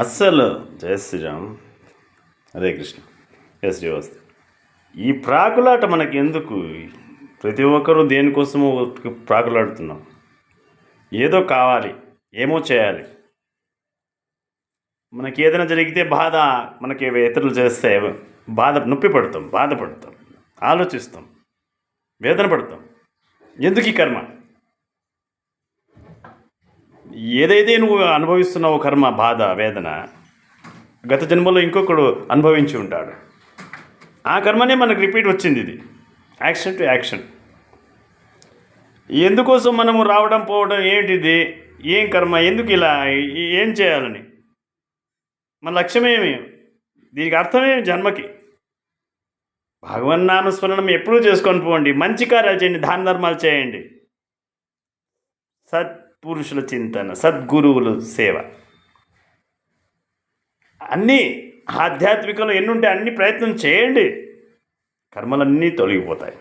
అస్సలు జయ శ్రీరామ్. హరే కృష్ణ. ఎస్ వస్తే ఈ ప్రాకులాట మనకి ఎందుకు? ప్రతి ఒక్కరూ దేనికోసమో ప్రాకులాడుతున్నాం. ఏదో కావాలి, ఏమో చేయాలి. మనకి ఏదైనా జరిగితే బాధ, మనకి ఇతరులు చేస్తే నొప్పి పడతాం, బాధపడతాం, ఆలోచిస్తాం, వేదన పడతాం. ఎందుకు ఈ కర్మ? ఏదైతే నువ్వు అనుభవిస్తున్నావో కర్మ, బాధ, వేదన, గత జన్మలో ఇంకొకడు అనుభవించి ఉంటాడు. ఆ కర్మనే మనకు రిపీట్ వచ్చింది. ఇది యాక్షన్ టు యాక్షన్. ఎందుకోసం మనము రావడం పోవడం ఏంటిది? ఏం కర్మ? ఎందుకు ఇలా? ఏం చేయాలని? మన లక్ష్యమేమి? దీనికి అర్థమేమి? జన్మకి భగవన్నామస్మరణం ఎప్పుడూ చేసుకొని పోండి. మంచి కార్యాలు చేయండి, దాన ధర్మాలు చేయండి, సత్పురుషుల చింతన, సద్గురువుల సేవ, అన్నీ ఆధ్యాత్మికంలో ఎన్నుంటే అన్ని ప్రయత్నం చేయండి. కర్మలన్నీ తొలగిపోతాయి.